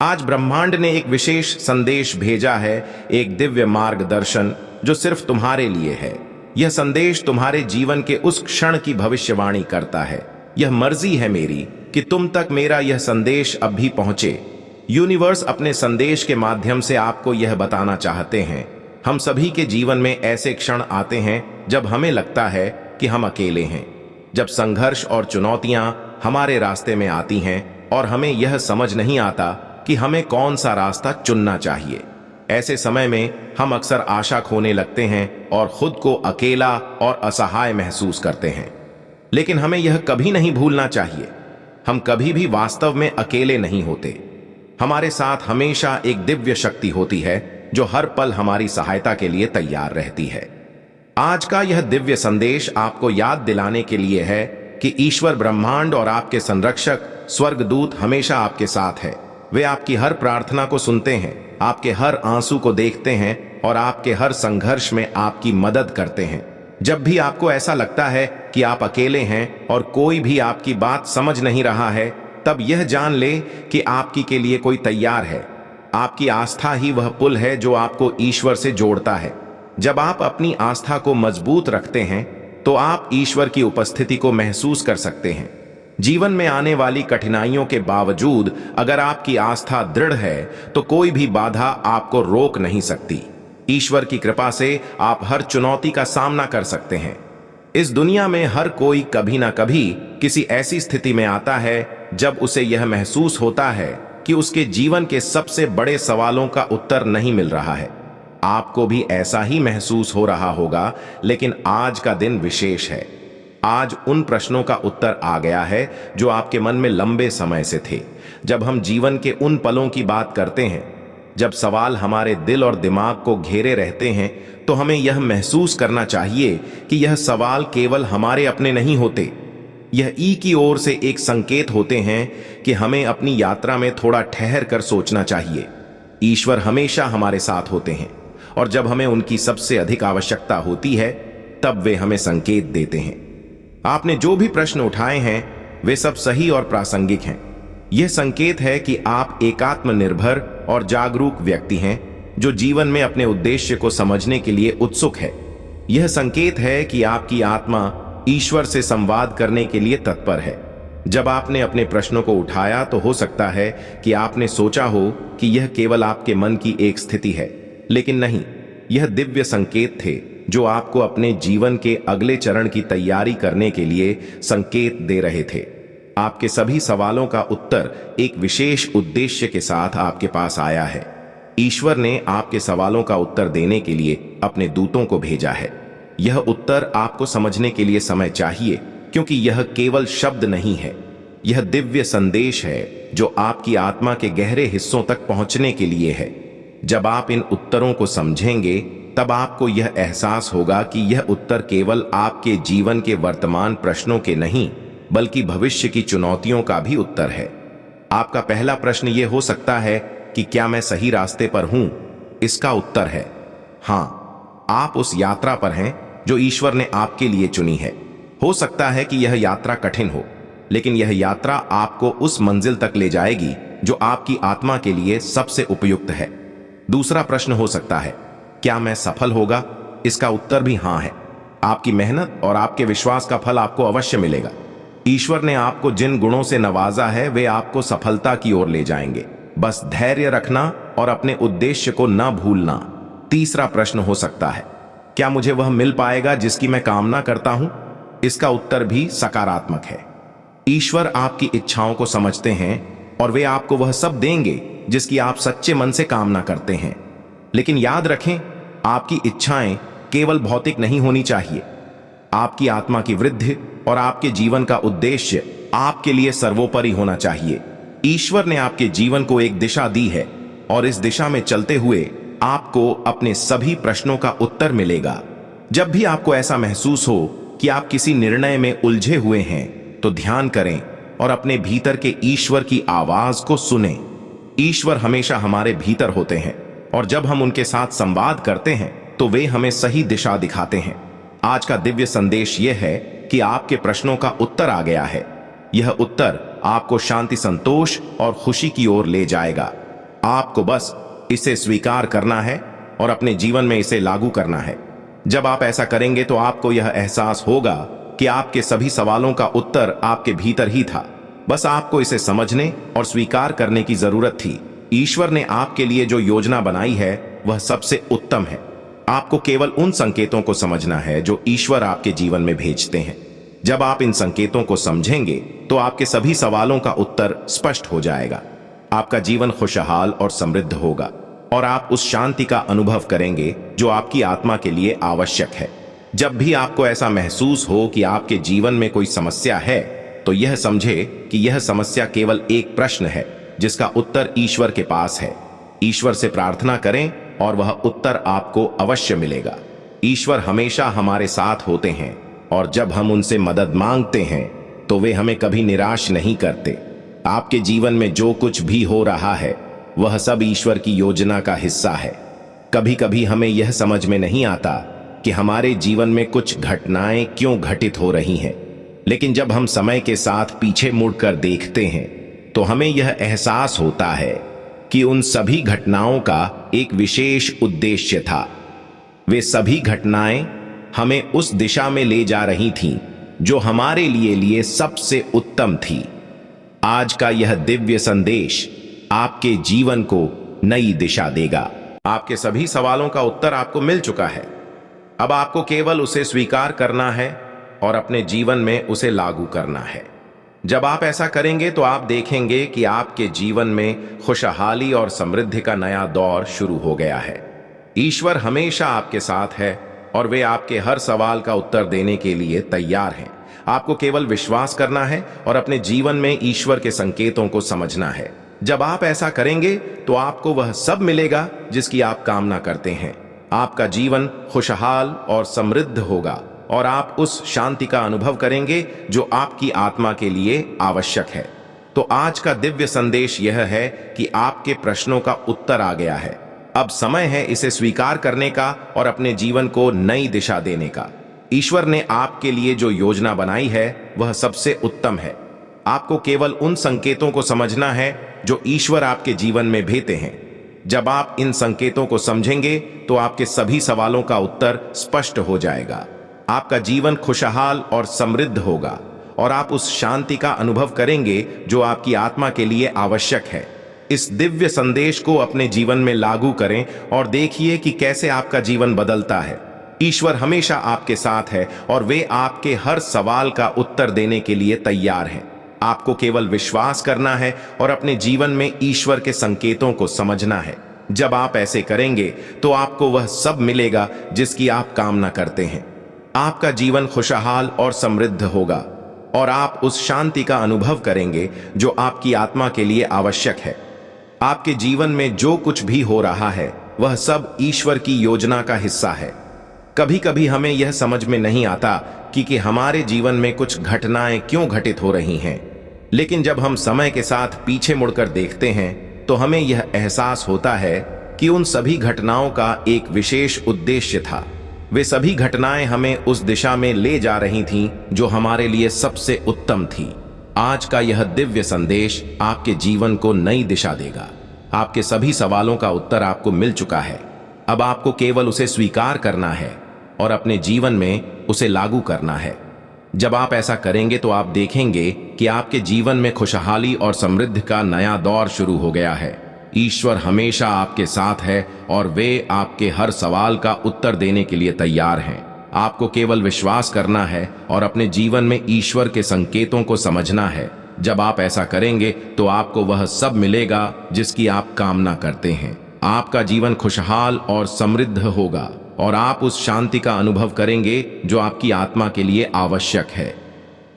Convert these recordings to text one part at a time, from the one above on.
आज ब्रह्मांड ने एक विशेष संदेश भेजा है, एक दिव्य मार्गदर्शन जो सिर्फ तुम्हारे लिए है। यह संदेश तुम्हारे जीवन के उस क्षण की भविष्यवाणी करता है। यह मर्जी है मेरी कि तुम तक मेरा यह संदेश अब भी पहुंचे। यूनिवर्स अपने संदेश के माध्यम से आपको यह बताना चाहते हैं। हम सभी के जीवन में ऐसे क्षण आते हैं जब हमें लगता है कि हम अकेले हैं, जब संघर्ष और चुनौतियां हमारे रास्ते में आती हैं और हमें यह समझ नहीं आता कि हमें कौन सा रास्ता चुनना चाहिए। ऐसे समय में हम अक्सर आशा खोने लगते हैं और खुद को अकेला और असहाय महसूस करते हैं। लेकिन हमें यह कभी नहीं भूलना चाहिए, हम कभी भी वास्तव में अकेले नहीं होते। हमारे साथ हमेशा एक दिव्य शक्ति होती है जो हर पल हमारी सहायता के लिए तैयार रहती है। आज का यह दिव्य संदेश आपको याद दिलाने के लिए है कि ईश्वर, ब्रह्मांड और आपके संरक्षक स्वर्गदूत हमेशा आपके साथ है। वे आपकी हर प्रार्थना को सुनते हैं, आपके हर आंसू को देखते हैं और आपके हर संघर्ष में आपकी मदद करते हैं। जब भी आपको ऐसा लगता है कि आप अकेले हैं और कोई भी आपकी बात समझ नहीं रहा है, तब यह जान ले कि आपकी के लिए कोई तैयार है। आपकी आस्था ही वह पुल है जो आपको ईश्वर से जोड़ता है। जब आप अपनी आस्था को मजबूत रखते हैं तो आप ईश्वर की उपस्थिति को महसूस कर सकते हैं। जीवन में आने वाली कठिनाइयों के बावजूद अगर आपकी आस्था दृढ़ है तो कोई भी बाधा आपको रोक नहीं सकती। ईश्वर की कृपा से आप हर चुनौती का सामना कर सकते हैं। इस दुनिया में हर कोई कभी ना कभी किसी ऐसी स्थिति में आता है जब उसे यह महसूस होता है कि उसके जीवन के सबसे बड़े सवालों का उत्तर नहीं मिल रहा है। आपको भी ऐसा ही महसूस हो रहा होगा, लेकिन आज का दिन विशेष है। आज उन प्रश्नों का उत्तर आ गया है जो आपके मन में लंबे समय से थे। जब हम जीवन के उन पलों की बात करते हैं जब सवाल हमारे दिल और दिमाग को घेरे रहते हैं, तो हमें यह महसूस करना चाहिए कि यह सवाल केवल हमारे अपने नहीं होते। यह ई की ओर से एक संकेत होते हैं कि हमें अपनी यात्रा में थोड़ा ठहर कर सोचना चाहिए। ईश्वर हमेशा हमारे साथ होते हैं और जब हमें उनकी सबसे अधिक आवश्यकता होती है तब वे हमें संकेत देते हैं। आपने जो भी प्रश्न उठाए हैं वे सब सही और प्रासंगिक हैं। यह संकेत है कि आप एक आत्मनिर्भर और जागरूक व्यक्ति हैं जो जीवन में अपने उद्देश्य को समझने के लिए उत्सुक है। यह संकेत है कि आपकी आत्मा ईश्वर से संवाद करने के लिए तत्पर है। जब आपने अपने प्रश्नों को उठाया तो हो सकता है कि आपने सोचा हो कि यह केवल आपके मन की एक स्थिति है, लेकिन नहीं, यह दिव्य संकेत थे जो आपको अपने जीवन के अगले चरण की तैयारी करने के लिए संकेत दे रहे थे। आपके सभी सवालों का उत्तर एक विशेष उद्देश्य के साथ आपके पास आया है। ईश्वर ने आपके सवालों का उत्तर देने के लिए अपने दूतों को भेजा है। यह उत्तर आपको समझने के लिए समय चाहिए, क्योंकि यह केवल शब्द नहीं है, यह दिव्य संदेश है जो आपकी आत्मा के गहरे हिस्सों तक पहुंचने के लिए है। जब आप इन उत्तरों को समझेंगे तब आपको यह एहसास होगा कि यह उत्तर केवल आपके जीवन के वर्तमान प्रश्नों के नहीं, बल्कि भविष्य की चुनौतियों का भी उत्तर है। आपका पहला प्रश्न यह हो सकता है कि क्या मैं सही रास्ते पर हूं? इसका उत्तर है हां, आप उस यात्रा पर हैं जो ईश्वर ने आपके लिए चुनी है। हो सकता है कि यह यात्रा कठिन हो, लेकिन यह यात्रा आपको उस मंजिल तक ले जाएगी जो आपकी आत्मा के लिए सबसे उपयुक्त है। दूसरा प्रश्न हो सकता है, क्या मैं सफल होगा? इसका उत्तर भी हां है। आपकी मेहनत और आपके विश्वास का फल आपको अवश्य मिलेगा। ईश्वर ने आपको जिन गुणों से नवाजा है वे आपको सफलता की ओर ले जाएंगे। बस धैर्य रखना और अपने उद्देश्य को न भूलना। तीसरा प्रश्न हो सकता है, क्या मुझे वह मिल पाएगा जिसकी मैं कामना करता हूं? इसका उत्तर भी सकारात्मक है। ईश्वर आपकी इच्छाओं को समझते हैं और वे आपको वह सब देंगे जिसकी आप सच्चे मन से कामना करते हैं। लेकिन याद रखें, आपकी इच्छाएं केवल भौतिक नहीं होनी चाहिए। आपकी आत्मा की वृद्धि और आपके जीवन का उद्देश्य आपके लिए सर्वोपरि होना चाहिए। ईश्वर ने आपके जीवन को एक दिशा दी है और इस दिशा में चलते हुए आपको अपने सभी प्रश्नों का उत्तर मिलेगा। जब भी आपको ऐसा महसूस हो कि आप किसी निर्णय में उलझे हुए हैं, तो ध्यान करें और अपने भीतर के ईश्वर की आवाज को सुनें। ईश्वर हमेशा हमारे भीतर होते हैं और जब हम उनके साथ संवाद करते हैं तो वे हमें सही दिशा दिखाते हैं। आज का दिव्य संदेश यह है कि आपके प्रश्नों का उत्तर आ गया है। यह उत्तर आपको शांति, संतोष और खुशी की ओर ले जाएगा। आपको बस इसे स्वीकार करना है और अपने जीवन में इसे लागू करना है। जब आप ऐसा करेंगे तो आपको यह एहसास होगा कि आपके सभी सवालों का उत्तर आपके भीतर ही था। बस आपको इसे समझने और स्वीकार करने की जरूरत थी। ईश्वर ने आपके लिए जो योजना बनाई है वह सबसे उत्तम है। आपको केवल उन संकेतों को समझना है जो ईश्वर आपके जीवन में भेजते हैं। जब आप इन संकेतों को समझेंगे तो आपके सभी सवालों का उत्तर स्पष्ट हो जाएगा। आपका जीवन खुशहाल और समृद्ध होगा और आप उस शांति का अनुभव करेंगे जो आपकी आत्मा के लिए आवश्यक है। जब भी आपको ऐसा महसूस हो कि आपके जीवन में कोई समस्या है, तो यह समझे कि यह समस्या केवल एक प्रश्न है जिसका उत्तर ईश्वर के पास है। ईश्वर से प्रार्थना करें और वह उत्तर आपको अवश्य मिलेगा। ईश्वर हमेशा हमारे साथ होते हैं और जब हम उनसे मदद मांगते हैं तो वे हमें कभी निराश नहीं करते। आपके जीवन में जो कुछ भी हो रहा है वह सब ईश्वर की योजना का हिस्सा है। कभी कभी हमें यह समझ में नहीं आता कि हमारे जीवन में कुछ घटनाएं क्यों घटित हो रही हैं, लेकिन जब हम समय के साथ पीछे मुड़कर देखते हैं तो हमें यह एहसास होता है कि उन सभी घटनाओं का एक विशेष उद्देश्य था। वे सभी घटनाएं हमें उस दिशा में ले जा रही थीं जो हमारे लिए सबसे उत्तम थी। आज का यह दिव्य संदेश आपके जीवन को नई दिशा देगा। आपके सभी सवालों का उत्तर आपको मिल चुका है। अब आपको केवल उसे स्वीकार करना है और अपने जीवन में उसे लागू करना है। जब आप ऐसा करेंगे तो आप देखेंगे कि आपके जीवन में खुशहाली और समृद्धि का नया दौर शुरू हो गया है। ईश्वर हमेशा आपके साथ है और वे आपके हर सवाल का उत्तर देने के लिए तैयार हैं। आपको केवल विश्वास करना है और अपने जीवन में ईश्वर के संकेतों को समझना है। जब आप ऐसा करेंगे तो आपको वह सब मिलेगा जिसकी आप कामना करते हैं। आपका जीवन खुशहाल और समृद्ध होगा और आप उस शांति का अनुभव करेंगे जो आपकी आत्मा के लिए आवश्यक है। तो आज का दिव्य संदेश यह है कि आपके प्रश्नों का उत्तर आ गया है। अब समय है इसे स्वीकार करने का और अपने जीवन को नई दिशा देने का। ईश्वर ने आपके लिए जो योजना बनाई है वह सबसे उत्तम है। आपको केवल उन संकेतों को समझना है जो ईश्वर आपके जीवन में भेजते हैं। जब आप इन संकेतों को समझेंगे तो आपके सभी सवालों का उत्तर स्पष्ट हो जाएगा। आपका जीवन खुशहाल और समृद्ध होगा और आप उस शांति का अनुभव करेंगे जो आपकी आत्मा के लिए आवश्यक है। इस दिव्य संदेश को अपने जीवन में लागू करें और देखिए कि कैसे आपका जीवन बदलता है। ईश्वर हमेशा आपके साथ है और वे आपके हर सवाल का उत्तर देने के लिए तैयार हैं। आपको केवल विश्वास करना है और अपने जीवन में ईश्वर के संकेतों को समझना है। जब आप ऐसे करेंगे तो आपको वह सब मिलेगा जिसकी आप कामना करते हैं। आपका जीवन खुशहाल और समृद्ध होगा और आप उस शांति का अनुभव करेंगे जो आपकी आत्मा के लिए आवश्यक है। आपके जीवन में जो कुछ भी हो रहा है वह सब ईश्वर की योजना का हिस्सा है। कभी कभी हमें यह समझ में नहीं आता कि हमारे जीवन में कुछ घटनाएं क्यों घटित हो रही हैं, लेकिन जब हम समय के साथ पीछे मुड़कर देखते हैं तो हमें यह एहसास होता है कि उन सभी घटनाओं का एक विशेष उद्देश्य था। वे सभी घटनाएं हमें उस दिशा में ले जा रही थीं जो हमारे लिए सबसे उत्तम थी। आज का यह दिव्य संदेश आपके जीवन को नई दिशा देगा। आपके सभी सवालों का उत्तर आपको मिल चुका है। अब आपको केवल उसे स्वीकार करना है और अपने जीवन में उसे लागू करना है। जब आप ऐसा करेंगे तो आप देखेंगे कि आपके जीवन में खुशहाली और समृद्धि का नया दौर शुरू हो गया है। ईश्वर हमेशा आपके साथ है और वे आपके हर सवाल का उत्तर देने के लिए तैयार हैं। आपको केवल विश्वास करना है और अपने जीवन में ईश्वर के संकेतों को समझना है। जब आप ऐसा करेंगे तो आपको वह सब मिलेगा जिसकी आप कामना करते हैं। आपका जीवन खुशहाल और समृद्ध होगा और आप उस शांति का अनुभव करेंगे जो आपकी आत्मा के लिए आवश्यक है।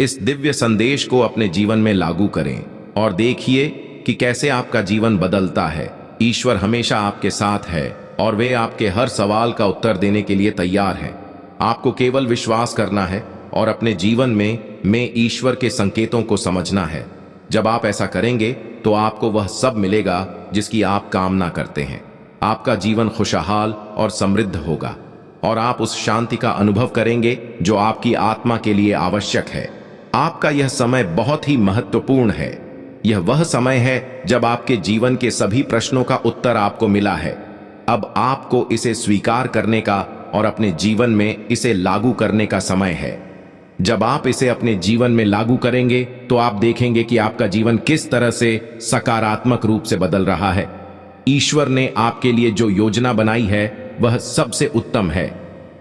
इस दिव्य संदेश को अपने जीवन में लागू करें और देखिए कि कैसे आपका जीवन बदलता है। ईश्वर हमेशा आपके साथ है और वे आपके हर सवाल का उत्तर देने के लिए तैयार हैं। आपको केवल विश्वास करना है और अपने जीवन में ईश्वर के संकेतों को समझना है। जब आप ऐसा करेंगे तो आपको वह सब मिलेगा जिसकी आप कामना करते हैं। आपका जीवन खुशहाल और समृद्ध होगा और आप उस शांति का अनुभव करेंगे जो आपकी आत्मा के लिए आवश्यक है। आपका यह समय बहुत ही महत्वपूर्ण है। यह वह समय है जब आपके जीवन के सभी प्रश्नों का उत्तर आपको मिला है। अब आपको इसे स्वीकार करने का और अपने जीवन में इसे लागू करने का समय है। जब आप इसे अपने जीवन में लागू करेंगे तो आप देखेंगे कि आपका जीवन किस तरह से सकारात्मक रूप से बदल रहा है। ईश्वर ने आपके लिए जो योजना बनाई है वह सबसे उत्तम है।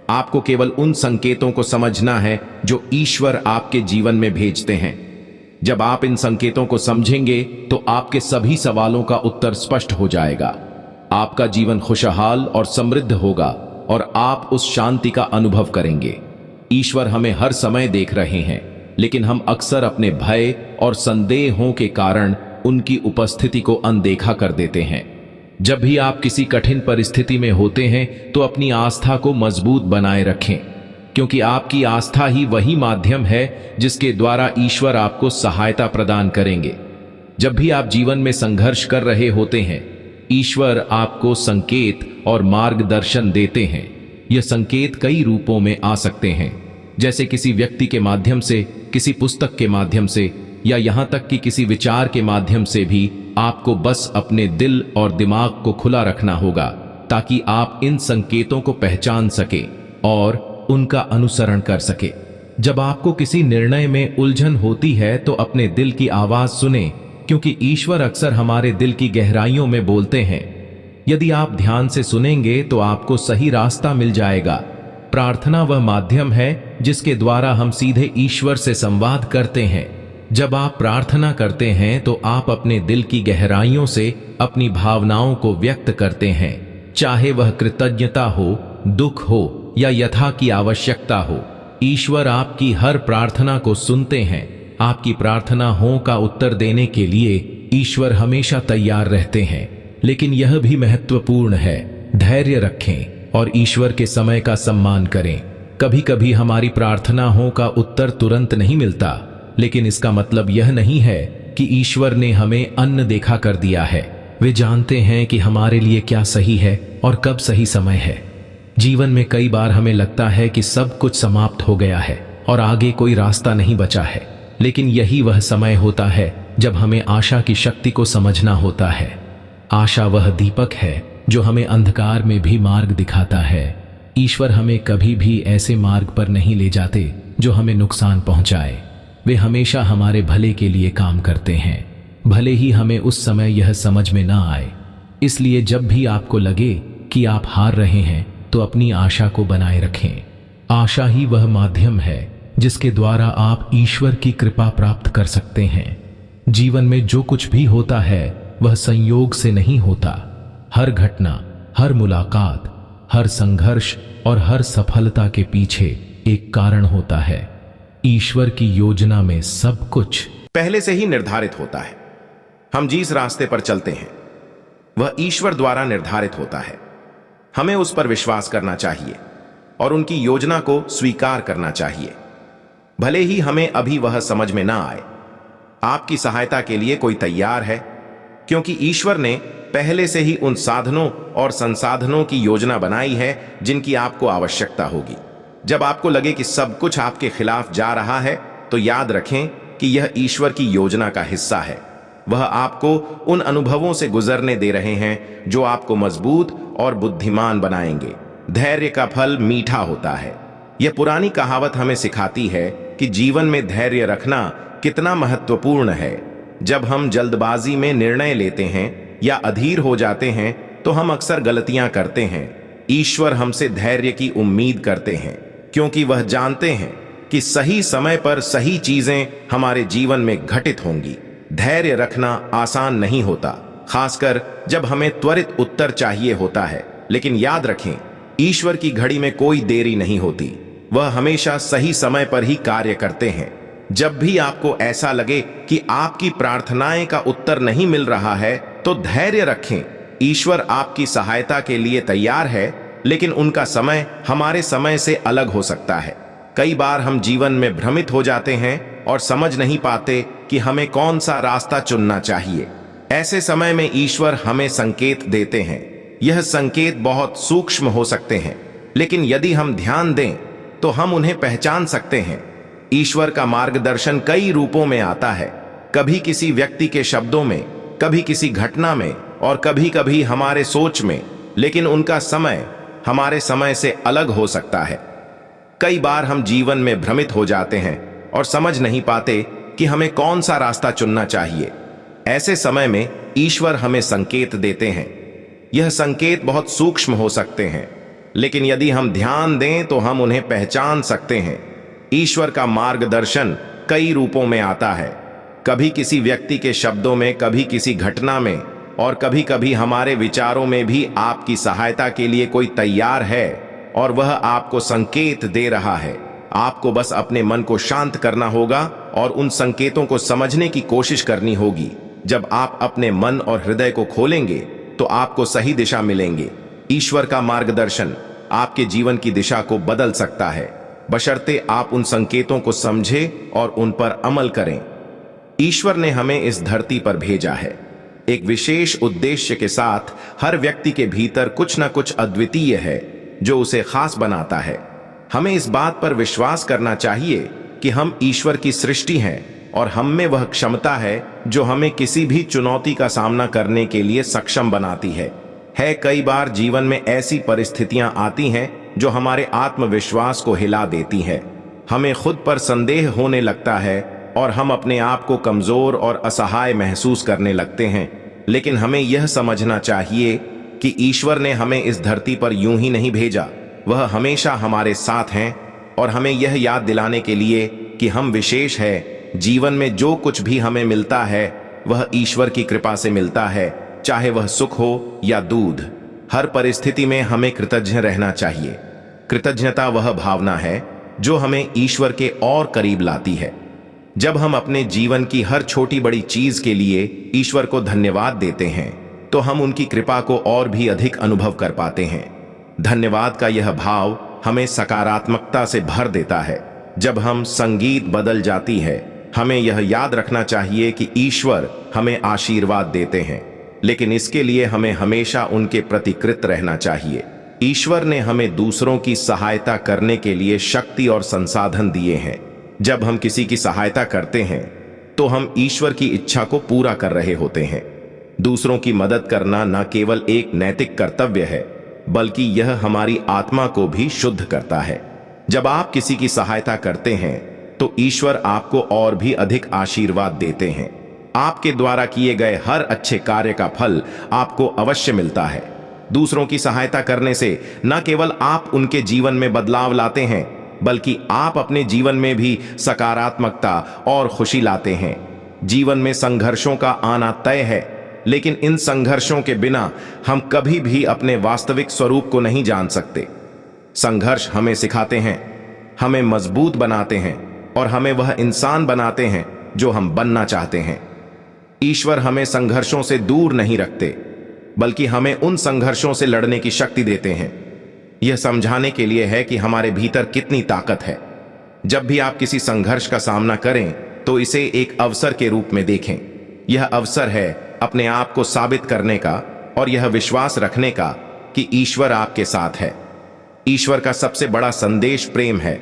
आपको केवल उन संकेतों को समझना है जो ईश्वर आपके जीवन में भेजते हैं। जब आप इन संकेतों को समझेंगे तो आपके सभी सवालों का उत्तर स्पष्ट हो जाएगा। आपका जीवन खुशहाल और समृद्ध होगा और आप उस शांति का अनुभव करेंगे। ईश्वर हमें हर समय देख रहे हैं, लेकिन हम अक्सर अपने भय और संदेहों के कारण उनकी उपस्थिति को अनदेखा कर देते हैं। जब भी आप किसी कठिन परिस्थिति में होते हैं तो अपनी आस्था को मजबूत बनाए रखें, क्योंकि आपकी आस्था ही वही माध्यम है जिसके द्वारा ईश्वर आपको सहायता प्रदान करेंगे। जब भी आप जीवन में संघर्ष कर रहे होते हैं, ईश्वर आपको संकेत और मार्गदर्शन देते हैं। यह संकेत कई रूपों में आ सकते हैं, जैसे किसी व्यक्ति के माध्यम से, किसी पुस्तक के माध्यम से, या यहां तक कि किसी विचार के माध्यम से भी। आपको बस अपने दिल और दिमाग को खुला रखना होगा ताकि आप इन संकेतों को पहचान सके और उनका अनुसरण कर सके। जब आपको किसी निर्णय में उलझन होती है तो अपने दिल की आवाज सुने, क्योंकि ईश्वर अक्सर हमारे दिल की गहराइयों में बोलते हैं। यदि आप ध्यान से सुनेंगे तो आपको सही रास्ता मिल जाएगा। प्रार्थना वह माध्यम है जिसके द्वारा हम सीधे ईश्वर से संवाद करते हैं। जब आप प्रार्थना करते हैं तो आप अपने दिल की गहराइयों से अपनी भावनाओं को व्यक्त करते हैं, चाहे वह कृतज्ञता हो, दुख हो या यथा की आवश्यकता हो। ईश्वर आपकी हर प्रार्थना को सुनते हैं। आपकी प्रार्थना हो का उत्तर देने के लिए ईश्वर हमेशा तैयार रहते हैं। लेकिन यह भी महत्वपूर्ण है, धैर्य रखें और ईश्वर के समय का सम्मान करें। कभी कभी हमारी प्रार्थना हो का उत्तर तुरंत नहीं मिलता, लेकिन इसका मतलब यह नहीं है कि ईश्वर ने हमें अनदेखा कर दिया है। वे जानते हैं कि हमारे लिए क्या सही है और कब सही समय है। जीवन में कई बार हमें लगता है कि सब कुछ समाप्त हो गया है और आगे कोई रास्ता नहीं बचा है, लेकिन यही वह समय होता है जब हमें आशा की शक्ति को समझना होता है। आशा वह दीपक है जो हमें अंधकार में भी मार्ग दिखाता है। ईश्वर हमें कभी भी ऐसे मार्ग पर नहीं ले जाते जो हमें नुकसान पहुंचाए। वे हमेशा हमारे भले के लिए काम करते हैं, भले ही हमें उस समय यह समझ में ना आए। इसलिए जब भी आपको लगे कि आप हार रहे हैं तो अपनी आशा को बनाए रखें। आशा ही वह माध्यम है जिसके द्वारा आप ईश्वर की कृपा प्राप्त कर सकते हैं। जीवन में जो कुछ भी होता है वह संयोग से नहीं होता। हर घटना, हर मुलाकात, हर संघर्ष और हर सफलता के पीछे एक कारण होता है। ईश्वर की योजना में सब कुछ पहले से ही निर्धारित होता है। हम जिस रास्ते पर चलते हैं वह ईश्वर द्वारा निर्धारित होता है। हमें उस पर विश्वास करना चाहिए और उनकी योजना को स्वीकार करना चाहिए, भले ही हमें अभी वह समझ में ना आए। आपकी सहायता के लिए कोई तैयार है, क्योंकि ईश्वर ने पहले से ही उन साधनों और संसाधनों की योजना बनाई है जिनकी आपको आवश्यकता होगी। जब आपको लगे कि सब कुछ आपके खिलाफ जा रहा है तो याद रखें कि यह ईश्वर की योजना का हिस्सा है। वह आपको उन अनुभवों से गुजरने दे रहे हैं जो आपको मजबूत और बुद्धिमान बनाएंगे। धैर्य का फल मीठा होता है। यह पुरानी कहावत हमें सिखाती है कि जीवन में धैर्य रखना कितना महत्वपूर्ण है। जब हम जल्दबाजी में निर्णय लेते हैं या अधीर हो जाते हैं तो हम अक्सर गलतियां करते हैं। ईश्वर हमसे धैर्य की उम्मीद करते हैं, क्योंकि वह जानते हैं कि सही समय पर सही चीजें हमारे जीवन में घटित होंगी। धैर्य रखना आसान नहीं होता, खासकर जब हमें त्वरित उत्तर चाहिए होता है। लेकिन याद रखें, ईश्वर की घड़ी में कोई देरी नहीं होती। वह हमेशा सही समय पर ही कार्य करते हैं। जब भी आपको ऐसा लगे कि आपकी प्रार्थनाएं का उत्तर नहीं मिल रहा है तो धैर्य रखें। ईश्वर आपकी सहायता के लिए तैयार है, लेकिन उनका समय हमारे समय से अलग हो सकता है। कई बार हम जीवन में भ्रमित हो जाते हैं और समझ नहीं पाते कि हमें कौन सा रास्ता चुनना चाहिए। ऐसे समय में ईश्वर हमें संकेत देते हैं। यह संकेत बहुत सूक्ष्म हो सकते हैं, लेकिन यदि हम ध्यान दें तो हम उन्हें पहचान सकते हैं। ईश्वर का मार्गदर्शन कई रूपों में आता है। कभी किसी व्यक्ति के शब्दों में, कभी किसी घटना में और कभी कभी हमारे सोच में, लेकिन उनका समय हमारे समय से अलग हो सकता है। कई बार हम जीवन में भ्रमित हो जाते हैं और समझ नहीं पाते कि हमें कौन सा रास्ता चुनना चाहिए। ऐसे समय में ईश्वर हमें संकेत देते हैं। यह संकेत बहुत सूक्ष्म हो सकते हैं, लेकिन यदि हम ध्यान दें तो हम उन्हें पहचान सकते हैं। ईश्वर का मार्गदर्शन कई रूपों में आता है, कभी किसी व्यक्ति के शब्दों में, कभी किसी घटना में और कभी कभी हमारे विचारों में भी आपकी सहायता के लिए कोई तैयार है और वह आपको संकेत दे रहा है। आपको बस अपने मन को शांत करना होगा और उन संकेतों को समझने की कोशिश करनी होगी। जब आप अपने मन और हृदय को खोलेंगे तो आपको सही दिशा मिलेंगे। ईश्वर का मार्गदर्शन आपके जीवन की दिशा को बदल सकता है, बशर्ते आप उन संकेतों को समझें और उन पर अमल करें। ईश्वर ने हमें इस धरती पर भेजा है एक विशेष उद्देश्य के साथ। हर व्यक्ति के भीतर कुछ न कुछ अद्वितीय है जो उसे खास बनाता है। हमें इस बात पर विश्वास करना चाहिए कि हम ईश्वर की सृष्टि हैं और हम में वह क्षमता है जो हमें किसी भी चुनौती का सामना करने के लिए सक्षम बनाती है। कई बार जीवन में ऐसी परिस्थितियां आती हैं जो हमारे आत्मविश्वास को हिला देती हैं। हमें खुद पर संदेह होने लगता है और हम अपने आप को कमजोर और असहाय महसूस करने लगते हैं। लेकिन हमें यह समझना चाहिए कि ईश्वर ने हमें इस धरती पर यूं ही नहीं भेजा। वह हमेशा हमारे साथ हैं और हमें यह याद दिलाने के लिए कि हम विशेष हैं। जीवन में जो कुछ भी हमें मिलता है वह ईश्वर की कृपा से मिलता है, चाहे वह सुख हो या दूध। हर परिस्थिति में हमें कृतज्ञ रहना चाहिए। कृतज्ञता वह भावना है जो हमें ईश्वर के और करीब लाती है। जब हम अपने जीवन की हर छोटी बड़ी चीज के लिए ईश्वर को धन्यवाद देते हैं तो हम उनकी कृपा को और भी अधिक अनुभव कर पाते हैं। धन्यवाद का यह भाव हमें सकारात्मकता से भर देता है। जब हम संगीत बदल जाती है, हमें यह याद रखना चाहिए कि ईश्वर हमें आशीर्वाद देते हैं, लेकिन इसके लिए हमें हमेशा उनके प्रति कृत रहना चाहिए। ईश्वर ने हमें दूसरों की सहायता करने के लिए शक्ति और संसाधन दिए हैं। जब हम किसी की सहायता करते हैं तो हम ईश्वर की इच्छा को पूरा कर रहे होते हैं। दूसरों की मदद करना न केवल एक नैतिक कर्तव्य है, बल्कि यह हमारी आत्मा को भी शुद्ध करता है। जब आप किसी की सहायता करते हैं तो ईश्वर आपको और भी अधिक आशीर्वाद देते हैं। आपके द्वारा किए गए हर अच्छे कार्य का फल आपको अवश्य मिलता है। दूसरों की सहायता करने से न केवल आप उनके जीवन में बदलाव लाते हैं, बल्कि आप अपने जीवन में भी सकारात्मकता और खुशी लाते हैं। जीवन में संघर्षों का आना तय है, लेकिन इन संघर्षों के बिना हम कभी भी अपने वास्तविक स्वरूप को नहीं जान सकते। संघर्ष हमें सिखाते हैं, हमें मजबूत बनाते हैं और हमें वह इंसान बनाते हैं जो हम बनना चाहते हैं। ईश्वर हमें संघर्षों से दूर नहीं रखते, बल्कि हमें उन संघर्षों से लड़ने की शक्ति देते हैं। यह समझाने के लिए है कि हमारे भीतर कितनी ताकत है। जब भी आप किसी संघर्ष का सामना करें तो इसे एक अवसर के रूप में देखें। यह अवसर है अपने आप को साबित करने का और यह विश्वास रखने का कि ईश्वर आपके साथ है। ईश्वर का सबसे बड़ा संदेश प्रेम है।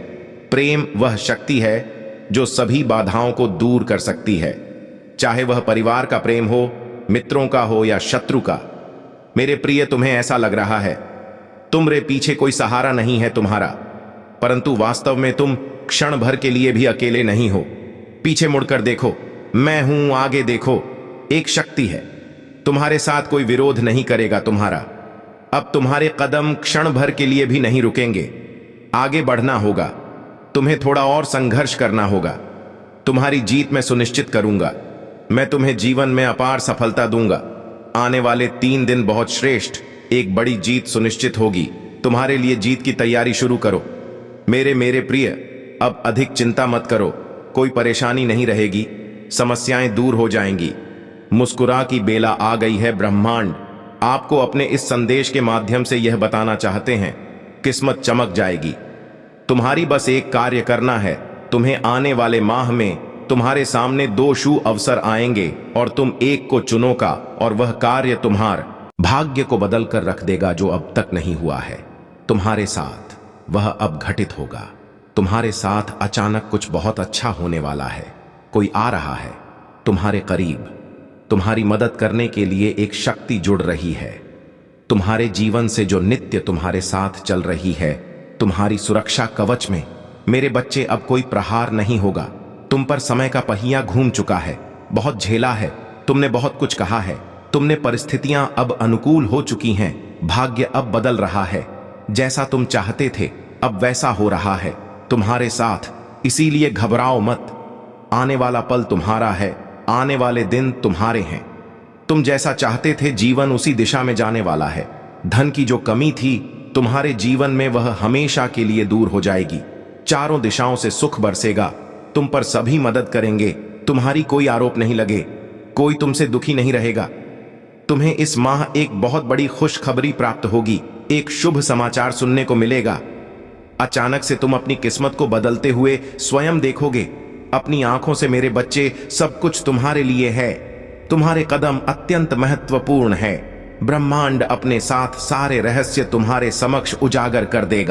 प्रेम वह शक्ति है जो सभी बाधाओं को दूर कर सकती है, चाहे वह परिवार का प्रेम हो, मित्रों का हो या शत्रु का। मेरे प्रिय, तुम्हें ऐसा लग रहा है तुम्हारे पीछे कोई सहारा नहीं है तुम्हारा, परंतु वास्तव में तुम क्षण भर के लिए भी अकेले नहीं हो। पीछे मुड़कर देखो, मैं हूं, आगे देखो, एक शक्ति है। तुम्हारे साथ कोई विरोध नहीं करेगा तुम्हारा। अब तुम्हारे कदम क्षण भर के लिए भी नहीं रुकेंगे। आगे बढ़ना होगा, तुम्हें थोड़ा और संघर्ष करना होगा। तुम्हारी जीत मैं सुनिश्चित करूंगा। मैं तुम्हें जीवन में अपार सफलता दूंगा। आने वाले 3 दिन बहुत श्रेष्ठ, एक बड़ी जीत सुनिश्चित होगी। तुम्हारे लिए जीत की तैयारी शुरू करो। मेरे प्रिय, अब अधिक चिंता मत करो। कोई परेशानी नहीं रहेगी, समस्याएं दूर हो जाएंगी। मुस्कुरा की बेला आ गई है। ब्रह्मांड आपको अपने इस संदेश के माध्यम से यह बताना चाहते हैं, किस्मत चमक जाएगी। तुम्हारी बस एक कार्य करना है। तुम्हें आने वाले माह में तुम्हारे सामने 2 शुभ अवसर आएंगे और तुम एक को चुनोगा और वह कार्य तुम्हारे भाग्य को बदल कर रख देगा जो अब तक नहीं हुआ है। तुम्हारे साथ वह अब घटित होगा। तुम्हारे साथ अचानक कुछ बहुत अच्छा होने वाला है। कोई आ रहा है, तुम्हारे करीब। तुम्हारी मदद करने के लिए एक शक्ति जुड़ रही है, तुम्हारे जीवन से जो नित्य तुम्हारे साथ चल रही है, तुम्हारी सुरक्षा कवच में। मेरे बच्चे, अब कोई प्रहार नहीं होगा। तुम पर समय का पहिया घूम चुका है, बहुत झेला है, तुमने बहुत कुछ कहा है, तुमने परिस्थितियां अब अनुकूल हो चुकी हैं, भाग्य अब बदल रहा है। जैसा तुम चाहते थे अब वैसा हो रहा है तुम्हारे साथ, इसीलिए घबराओ मत। आने वाला पल तुम्हारा है, आने वाले दिन तुम्हारे हैं। तुम जैसा चाहते थे जीवन उसी दिशा में जाने वाला है। धन की जो कमी थी तुम्हारे जीवन में, वह हमेशा के लिए दूर हो जाएगी। चारों दिशाओं से सुख बरसेगा, तुम पर सभी मदद करेंगे, तुम्हारी कोई आरोप नहीं लगे, कोई तुमसे दुखी नहीं रहेगा। तुम्हें इस माह एक बहुत बड़ी खुशखबरी प्राप्त होगी, एक शुभ समाचार सुनने को मिलेगा। अचानक से तुम अपनी किस्मत को बदलते हुए स्वयं देखोगे। अपनी आंखों से मेरे बच्चे, सब कुछ तुम्हारे लिए है। तुम्हारे कदम अत्यंत महत्वपूर्ण है। ब्रह्मांड अपने साथ सारे रहस्य तुम्हारे समक्ष उजागर कर देगा।